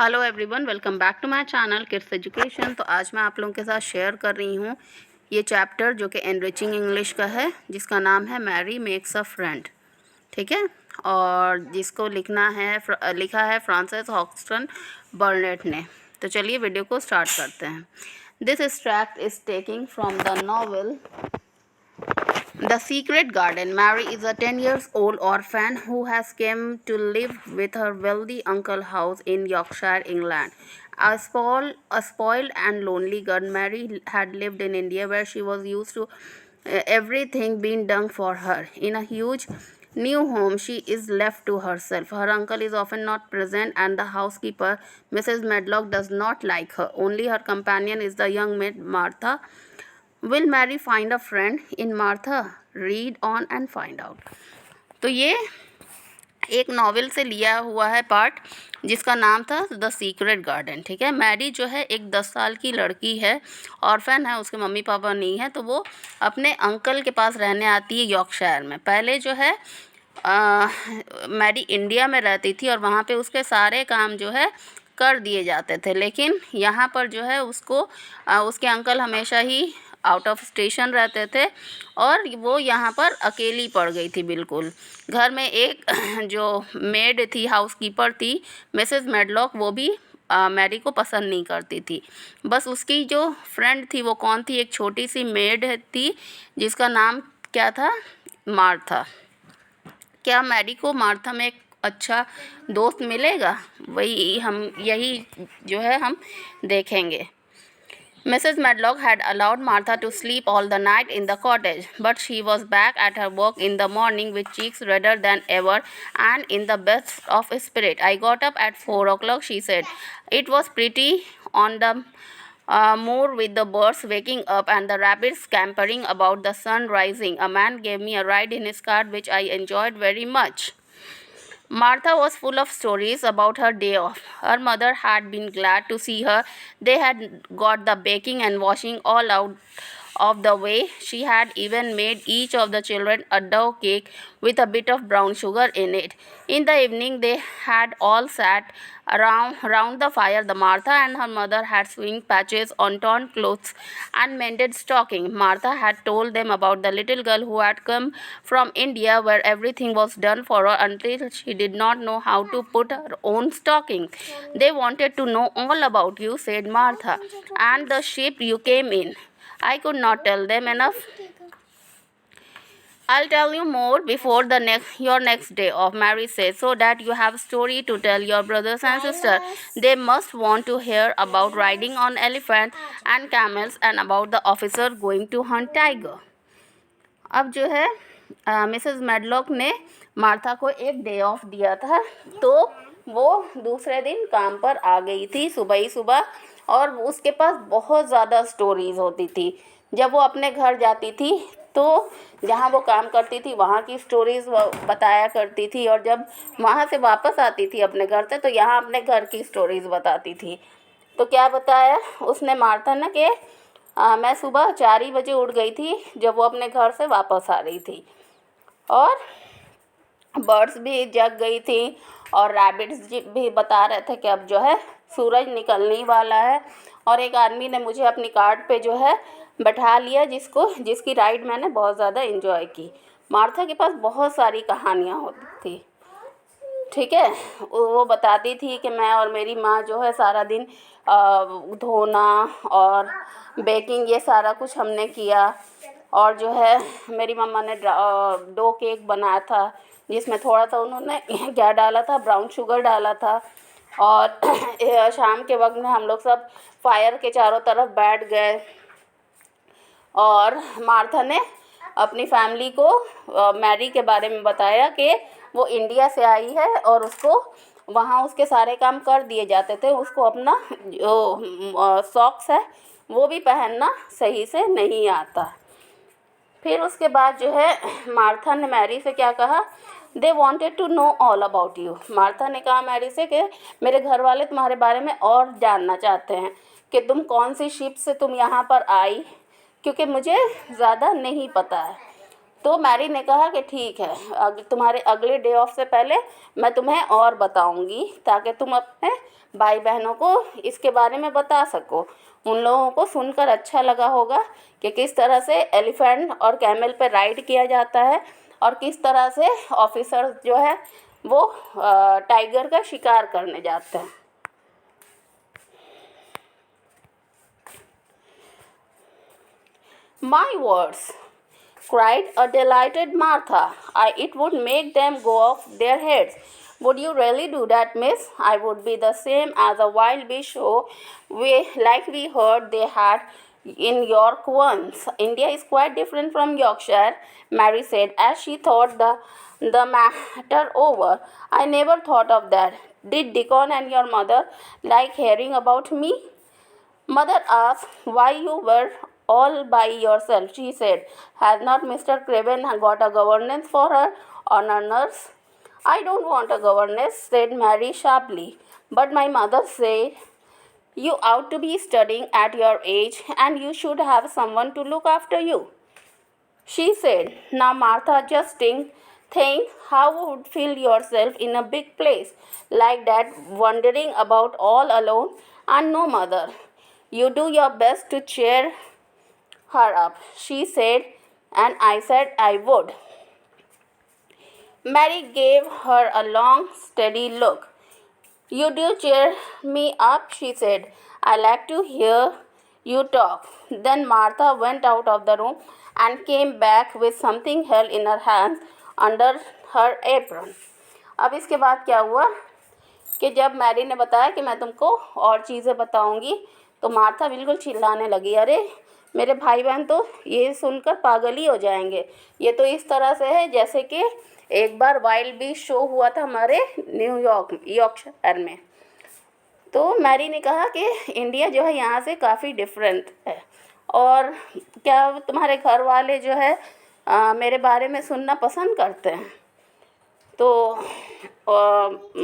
Hello everyone, welcome back to my channel kids education. तो आज मैं आप लोगों के साथ शेयर कर रही हूँ ये चैप्टर जो कि एनरिचिंग इंग्लिश का है, जिसका नाम है मैरी मेक्स अ फ्रेंड। ठीक है, और जिसको लिखा है फ्रांसिस हॉक्सटन बर्नेट ने। तो चलिए वीडियो को स्टार्ट करते हैं। This extract is taking from the novel The Secret Garden. Mary is a 10 years old orphan who has come to live with her wealthy uncle house in Yorkshire, England. A spoiled and lonely girl, Mary had lived in India where she was used to everything being done for her. In a huge new home, she is left to herself. Her uncle is often not present, and the housekeeper, Mrs. Medlock, does not like her. Only her companion is the young maid Martha. Will Mary find a friend in Martha? Read on and find out. तो ये एक novel से लिया हुआ है part, जिसका नाम था द सीक्रेट गार्डन। ठीक है, मैरी जो है एक 10 साल की लड़की है, ऑर्फन है, उसके मम्मी पापा नहीं है, तो वो अपने अंकल के पास रहने आती है यॉर्कशायर में। पहले जो है मैरी इंडिया में रहती थी और वहाँ पे उसके सारे काम जो है कर दिए जाते थे, लेकिन यहाँ पर जो है उसको उसके अंकल हमेशा ही आउट ऑफ स्टेशन रहते थे और वो यहाँ पर अकेली पड़ गई थी बिल्कुल। घर में एक जो मेड थी, हाउसकीपर थी, मिसेस मेडलॉक, वो भी मैरी को पसंद नहीं करती थी। बस उसकी जो फ्रेंड थी वो कौन थी? एक छोटी सी मेड थी जिसका नाम क्या था? मार्था। क्या मैरी को मार्था में एक अच्छा दोस्त मिलेगा? यही जो है हम देखेंगे। Mrs. Medlock had allowed Martha to sleep all the night in the cottage, but she was back at her work in the morning with cheeks redder than ever and in the best of spirit. I got up at 4 o'clock, she said. It was pretty on the moor with the birds waking up and the rabbits scampering about, the sun rising. A man gave me a ride in his cart, which I enjoyed very much. Martha was full of stories about her day off. Her mother had been glad to see her. They had got the baking and washing all out of the way. She had even made each of the children a dough cake with a bit of brown sugar in it. In the evening, they had all sat round the fire. The Martha and her mother had sewing patches on torn clothes and mended stockings. Martha had told them about the little girl who had come from India, where everything was done for her until she did not know how to put her own stocking. They wanted to know all about you, said Martha, and the ship you came in. I could not tell them enough. I'll tell you more before your next day off, Mary said, so that you have a story to tell your brothers and sisters. They must want to hear about riding on elephant and camels and about the officer going to hunt tiger. अब जो है Mrs मेडलॉक ने Martha को एक day of दिया था, तो वो दूसरे दिन काम पर आ गई थी सुबह ही सुबह, और उसके पास बहुत ज़्यादा स्टोरीज़ होती थी। जब वो अपने घर जाती थी तो जहाँ वो काम करती थी वहाँ की स्टोरीज़ बताया करती थी, और जब वहाँ से वापस आती थी अपने घर से तो यहाँ अपने घर की स्टोरीज़ बताती थी। तो क्या बताया उसने मार्था ने कि मैं सुबह 4 ही बजे उठ गई थी जब वो अपने घर से वापस आ रही थी, और बर्ड्स भी जग गई थी और रैबिट्स भी बता रहे थे कि अब जो है सूरज निकलने वाला है। और एक आदमी ने मुझे अपनी कार्ट पे जो है बैठा लिया, जिसकी राइड मैंने बहुत ज़्यादा एंजॉय की। मार्था के पास बहुत सारी कहानियाँ होती थी। ठीक है, वो बताती थी कि मैं और मेरी माँ जो है सारा दिन धोना और बेकिंग ये सारा कुछ हमने किया, और जो है मेरी मम्मा ने डो केक बनाया था जिसमें थोड़ा सा उन्होंने क्या डाला था, ब्राउन शुगर डाला था। और शाम के वक्त में हम लोग सब फायर के चारों तरफ बैठ गए, और मार्था ने अपनी फैमिली को मैरी के बारे में बताया कि वो इंडिया से आई है और उसको वहाँ उसके सारे काम कर दिए जाते थे। उसको अपना जो सॉक्स है वो भी पहनना सही से नहीं आता। फिर उसके बाद जो है मार्था ने मैरी से क्या कहा? They wanted to know all about you. Martha ने कहा मैरी से कि मेरे घर वाले तुम्हारे बारे में और जानना चाहते हैं कि तुम कौन सी शिप से तुम यहाँ पर आई, क्योंकि मुझे ज़्यादा नहीं पता है। तो मैरी ने कहा कि ठीक है, तुम्हारे अगले डे ऑफ से पहले मैं तुम्हें और बताऊंगी ताकि तुम अपने भाई बहनों को इसके बारे में बता सको। उन लोगों को सुनकर अच्छा लगा होगा कि किस तरह से एलिफेंट और कैमल पे राइड किया जाता है और किस तरह से ऑफिसर्स जो है वो टाइगर का शिकार करने जाते हैं। My words, cried a delighted Martha. It would make them go off their heads. Would you really do that, miss? I would be the same as a wild beast show like we heard they had in York once. India is quite different from Yorkshire, Mary said as she thought the matter over. I never thought of that. Did Deacon and your mother like hearing about me? Mother asked why you were all by yourself, she said. Has not Mr. Craven got a governess for her on a nurse? I don't want a governess, said Mary sharply. But my mother said, you ought to be studying at your age and you should have someone to look after you. She said, now Martha, just think how you would feel yourself in a big place like that, wandering about all alone and no mother. You do your best to cheer her up, she said, and I said I would. Mary gave her a long, steady look. You do cheer me up, she said. I like to hear you talk. Then Martha went out of the room and came back with something held in her hands under her apron. अब इसके बाद क्या हुआ कि जब Mary ने बताया कि मैं तुमको और चीज़ें बताऊंगी तो मार्था बिल्कुल चिल्लाने लगी, अरे मेरे भाई बहन तो ये सुनकर पागल ही हो जाएंगे। ये तो इस तरह से है जैसे कि एक बार वाइल्ड बीस्ट शो हुआ था हमारे यॉर्कशायर में। तो मैरी ने कहा कि इंडिया जो है यहाँ से काफ़ी डिफरेंट है और क्या तुम्हारे घर वाले जो है मेरे बारे में सुनना पसंद करते हैं? तो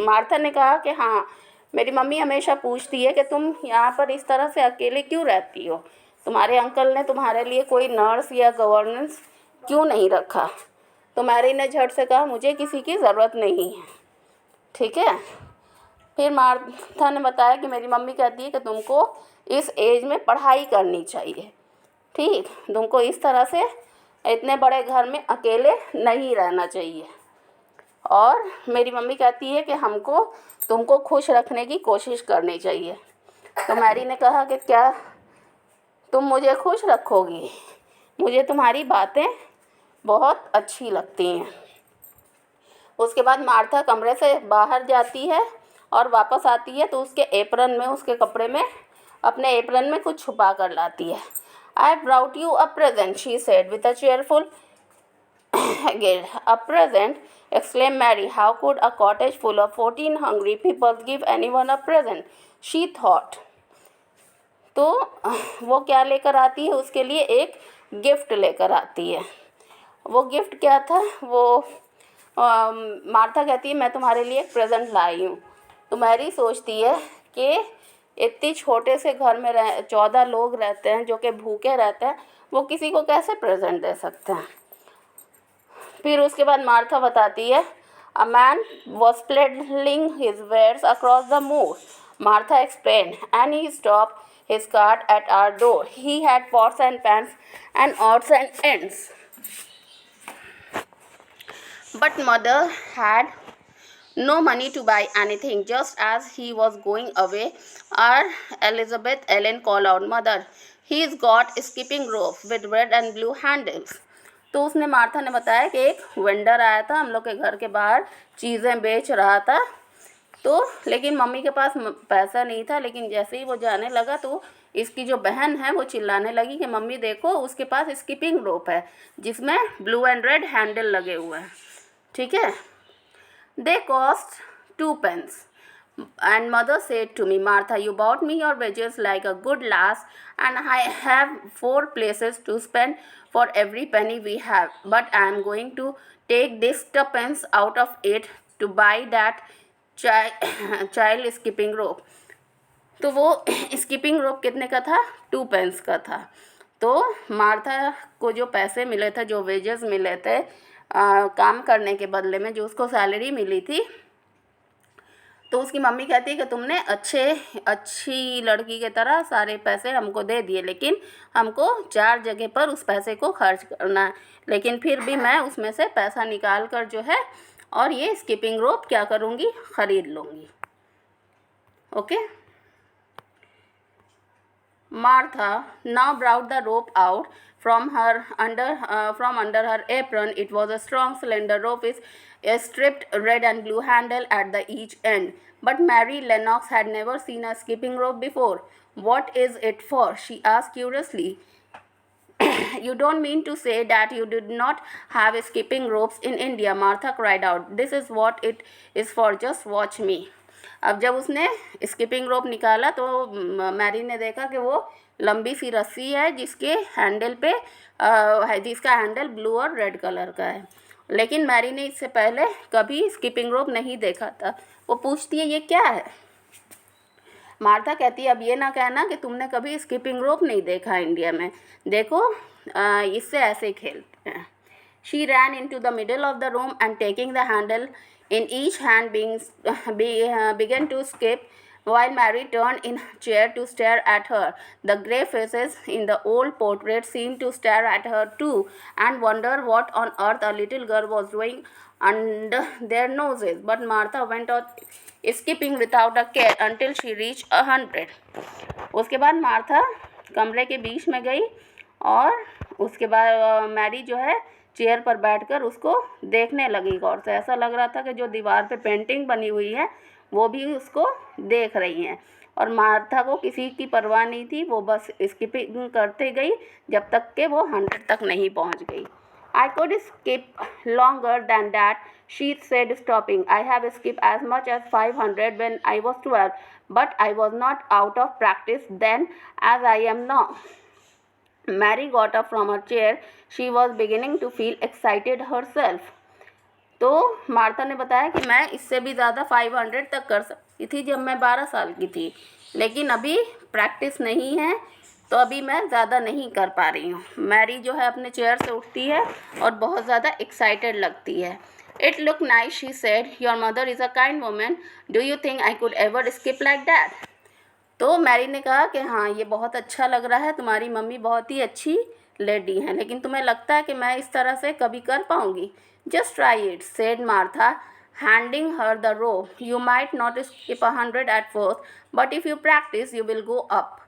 मार्था ने कहा कि हाँ, मेरी मम्मी हमेशा पूछती है कि तुम यहाँ पर इस तरह से अकेले क्यों रहती हो, तुम्हारे अंकल ने तुम्हारे लिए कोई नर्स या गवर्नेंस क्यों नहीं रखा? तो मैरी ने झट से कहा, मुझे किसी की ज़रूरत नहीं है। ठीक है। फिर मार्था ने बताया कि मेरी मम्मी कहती है कि तुमको इस एज में पढ़ाई करनी चाहिए, ठीक, तुमको इस तरह से इतने बड़े घर में अकेले नहीं रहना चाहिए। और मेरी मम्मी कहती है कि हमको तुमको खुश रखने की कोशिश करनी चाहिए। तो मैरी ने कहा कि क्या तुम मुझे खुश रखोगी? मुझे तुम्हारी बातें बहुत अच्छी लगती हैं। उसके बाद मार्था कमरे से बाहर जाती है और वापस आती है तो उसके एप्रन में, उसके कपड़े में, अपने एप्रन में कुछ छुपा कर लाती है। I brought you a present, she said with a cheerful giggle. A present? Exclaimed Mary. How could a cottage full of 14 hungry people give anyone a present? She thought. तो वो क्या लेकर आती है? उसके लिए एक गिफ्ट लेकर आती है। वो गिफ्ट क्या था? वो मार्था कहती है मैं तुम्हारे लिए एक प्रेजेंट लाई हूँ। तो मैरी सोचती है कि इतनी छोटे से घर में 14 लोग रहते हैं जो कि भूखे रहते हैं, वो किसी को कैसे प्रेजेंट दे सकते हैं? फिर उसके बाद मार्था बताती है, a man was peddling his wares across the moor, Martha explained, and he stopped his cart at our door. He had pots and pans and odds and ends. But mother had no money to buy anything. Just as he was going away, our Elizabeth Ellen called out, Mother, he's got a skipping rope with red and blue handles. तो उसने Martha ने बताया कि एक vendor आया था, हम लोग के घर के बाहर चीज़ें बेच रहा था। तो लेकिन मम्मी के पास पैसा नहीं था, लेकिन जैसे ही वो जाने लगा तो इसकी जो बहन है वो चिल्लाने लगी कि मम्मी देखो, उसके पास स्किपिंग रोप है जिसमें ब्लू एंड रेड हैंडल लगे हुए हैं। ठीक है। दे cost 2 pence. And mother said to me, Martha, you bought me your wages like a good lass, and I have 4 places to spend for every penny we have. But I am going to take this 2 pence out of it to buy that child skipping rope. तो वो skipping rope कितने का था? 2 pence का था। तो Martha को जो पैसे मिले थे, जो वेजेस मिले थे काम करने के बदले में, जो उसको सैलरी मिली थी, तो उसकी मम्मी कहती है कि तुमने अच्छी लड़की की तरह सारे पैसे हमको दे दिए, लेकिन हमको 4 जगह पर उस पैसे को खर्च करना है, लेकिन फिर भी मैं उसमें से पैसा निकाल कर जो है और ये स्किपिंग रोप क्या करूँगी, ख़रीद लूँगी। Okay. Martha now brought the rope out from under her apron. It was a strong, slender rope with a striped red and blue handle at the each end. But Mary Lennox had never seen a skipping rope before. "What is it for?" she asked curiously. "You don't mean to say that you did not have skipping ropes in India?" Martha cried out. "This is what it is for. Just watch me." अब जब उसने skipping rope निकाला तो Mary ने देखा कि वो लंबी सी रस्सी है जिसके हैंडल पे है, जिसका हैंडल ब्लू और रेड कलर का है, लेकिन मैरी ने इससे पहले कभी स्किपिंग रोप नहीं देखा था। वो पूछती है ये क्या है। मार्था कहती है अब ये ना कहना कि तुमने कभी स्किपिंग रोप नहीं देखा इंडिया में, देखो इससे ऐसे खेलते हैं। She ran into the middle of the room and taking the handle in each hand began to skip while Mary turned in her chair to stare at her. The grey faces in the old portrait seemed to stare at her too and wonder what on earth a little girl was doing under their noses. But Martha went on skipping without a care until she reached 100. उसके बाद Martha कमरे के बीच में गई और उसके बाद Mary जो है चेयर पर बैठकर उसको देखने लगी गौर से। ऐसा लग रहा था कि जो दीवार पे पेंटिंग बनी हुई है वो भी उसको देख रही हैं, और मार्था को किसी की परवाह नहीं थी, वो बस स्किपिंग करते गई जब तक कि वो 100 तक नहीं पहुंच गई। "I could skip longer than that," she said, stopping. "I have skipped as much as 500 when I was 12, but I was not out of practice then as I am now." Mary got up from her chair. She was beginning to feel excited herself. तो Martha ने बताया कि मैं इससे भी ज़्यादा 500 तक कर सकती थी जब मैं 12 साल की थी, लेकिन अभी प्रैक्टिस नहीं है तो अभी मैं ज़्यादा नहीं कर पा रही हूँ। मैरी जो है अपने चेयर से उठती है और बहुत ज़्यादा एक्साइटेड लगती है। "It looked nice," she said. "Your mother is a kind woman. Do you think I could ever skip like that?" तो मैरी ने कहा कि हाँ ये बहुत अच्छा लग रहा है, तुम्हारी मम्मी बहुत ही अच्छी लेडी हैं, लेकिन तुम्हें लगता है कि मैं इस तरह से कभी कर पाऊँगी? "Just try it," said Martha, handing her the rope. "You might not skip 100 at first, but if you practice, you will go up.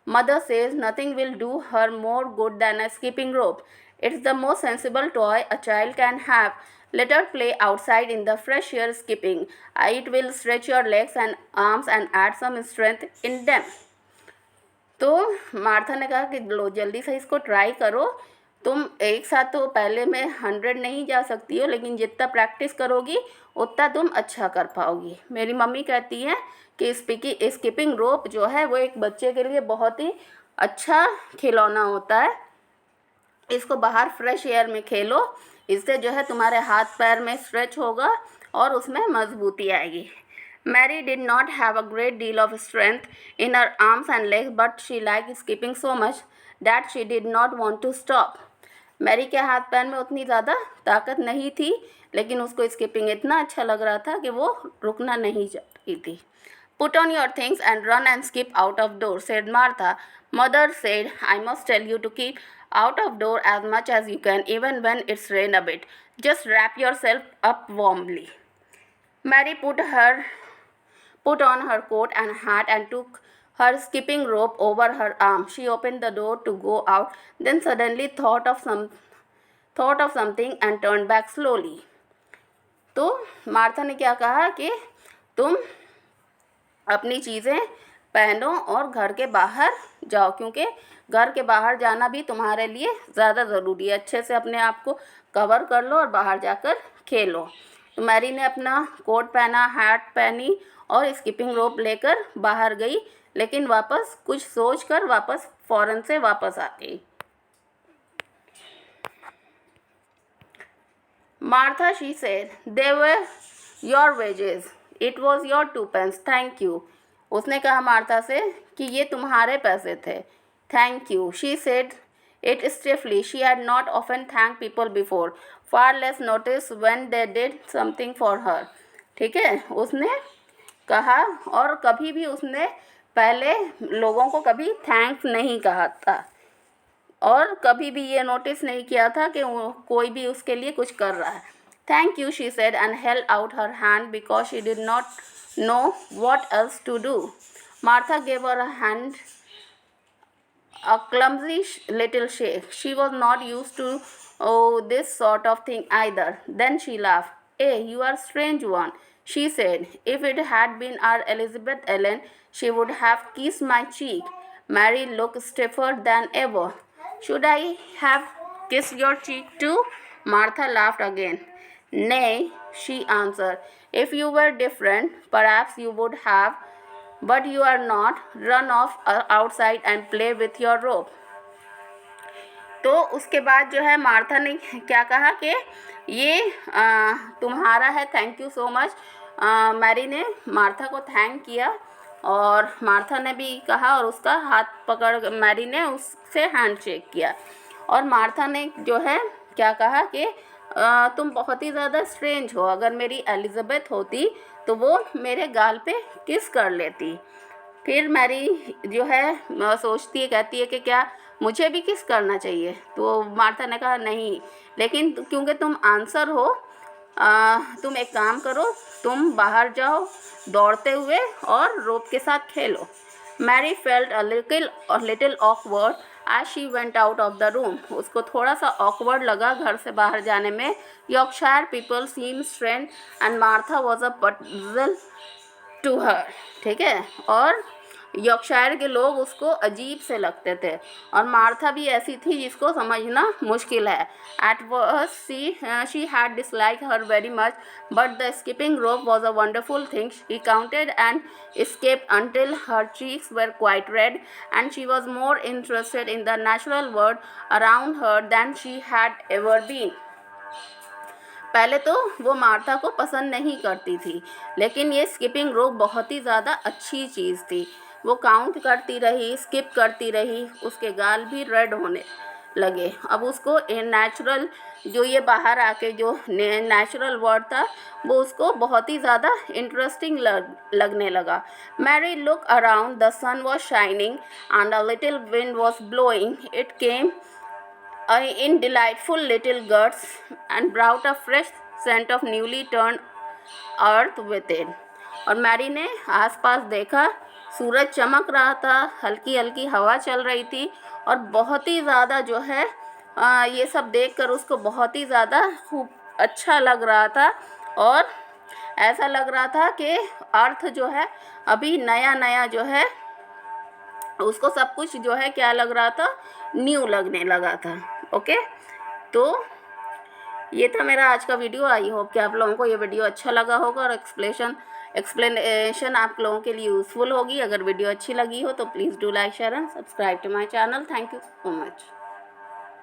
Mother says nothing will do her more good than a skipping rope. It's the most sensible toy a child can have. Let her play outside in the fresh air skipping. It will stretch your legs and arms and add some strength in them." तो Martha ने कहा कि लो जल्दी से इसको try करो, तुम एक साथ तो पहले में 100 नहीं जा सकती हो, लेकिन जितना प्रैक्टिस करोगी उतना तुम अच्छा कर पाओगी। मेरी मम्मी कहती हैं कि स्किपिंग रोप जो है वो एक बच्चे के लिए बहुत ही अच्छा खिलौना होता है। इसको बाहर फ्रेश एयर में खेलो, इससे जो है तुम्हारे हाथ पैर में स्ट्रेच होगा और उसमें मजबूती आएगी। Mary did not have a great deal of strength in her arms and legs, but she liked skipping so much that she did not want to stop. Mary के हाथ पैर में उतनी ज़्यादा ताकत नहीं थी, लेकिन उसको स्किपिंग इतना अच्छा लग रहा था कि वो रुकना नहीं चाहती थी। "Put on your things and run and skip out of doors," said Martha. "Mother said I must tell you to keep out of door as much as you can, even when it's rain a bit. Just wrap yourself up warmly." Mary put on her coat and hat and took her skipping rope over her arm. She opened the door to go out, then suddenly thought of something and turned back slowly. तो Martha ने क्या कहा कि तुम अपनी चीज़ें पहनो और घर के बाहर जाओ, क्योंकि घर के बाहर जाना भी तुम्हारे लिए ज़्यादा ज़रूरी है। अच्छे से अपने आप को कवर कर लो और बाहर जाकर खेलो। तो मैरी ने अपना कोट पहना, हैट पहनी और स्किपिंग रोप लेकर बाहर गई, लेकिन वापस कुछ सोचकर वापस फ़ौरन से वापस आ गई। "Martha," she said, "they were your wages. It was your 2 pence. Thank you." उसने कहा मार्था से कि ये तुम्हारे पैसे थे। "Thank you," she said, it stiffly. She had not often thanked people before, far less noticed when they did something for her. ठीक है, उसने कहा और कभी भी उसने पहले लोगों को कभी थैंक्स नहीं कहा था और कभी भी ये नोटिस नहीं किया था कि कोई भी उसके लिए कुछ कर रहा है. Thank you, she said and held out her hand because she did not know what else to do. Martha gave her a hand, a clumsy little shake. She was not used to this sort of thing either. Then she laughed. Hey, you are a strange one, she said. If it had been our Elizabeth Ellen, she would have kissed my cheek. Mary looked stiffer than ever. Should I have kissed your cheek too? Martha laughed again. Nay, she answered. If you were different, perhaps you would have, but you are not. Run off outside and play with your rope. तो उसके बाद जो है Martha ने क्या कहा कि ये तुम्हारा है, thank you so much. Mary ने मार्था को थैंक किया और मार्था ने भी कहा और उसका हाथ पकड़ मैरी ने उससे हैंड शेक किया और मार्था ने जो है क्या कहा कि तुम बहुत ही ज़्यादा स्ट्रेंज हो. अगर मेरी एलिज़ाबेथ होती तो वो मेरे गाल पे किस कर लेती. फिर मैरी जो है सोचती है, कहती है कि क्या मुझे भी किस करना चाहिए. तो मार्था ने कहा नहीं, लेकिन क्योंकि तुम आंसर हो, तुम एक काम करो, तुम बाहर जाओ दौड़ते हुए और रोप के साथ खेलो. Mary felt a little awkward as she went out of the room. उसको थोड़ा सा ऑकवर्ड लगा घर से बाहर जाने में. Yorkshire people seem strange and Martha was a puzzle to her. ठीक है, और यॉर्कशायर के लोग उसको अजीब से लगते थे और मार्था भी ऐसी थी जिसको समझना मुश्किल है. At first she had dislike her very much, but the skipping rope was a wonderful thing. She counted and escaped until her cheeks were quite red, and she was more interested in the natural world around her than she had ever been. पहले तो वो Martha को पसंद नहीं करती थी, लेकिन ये स्किपिंग रोप बहुत ही ज़्यादा अच्छी चीज़ थी. वो काउंट करती रही, स्किप करती रही, उसके गाल भी रेड होने लगे. अब उसको नेचुरल जो ये बाहर आके जो नेचुरल वर्ड था वो उसको बहुत ही ज़्यादा इंटरेस्टिंग लगने लगा. Mary look around. The sun was shining and a little wind was blowing. It came in delightful little gusts and brought a fresh scent of newly turned earth with it. और Mary ने आसपास देखा, सूरज चमक रहा था, हल्की हल्की हवा चल रही थी और बहुत ही ज़्यादा जो है ये सब देखकर उसको बहुत ही ज़्यादा खूब अच्छा लग रहा था और ऐसा लग रहा था कि अर्थ जो है अभी नया नया जो है उसको सब कुछ जो है क्या लग रहा था, न्यू लगने लगा था. ओके, तो ये था मेरा आज का वीडियो. आई होप कि आप लोगों को ये वीडियो अच्छा लगा होगा और एक्सप्लेनेशन आप लोगों के लिए यूज़फुल होगी. अगर वीडियो अच्छी लगी हो तो please do like share and subscribe to my channel. Thank you so much.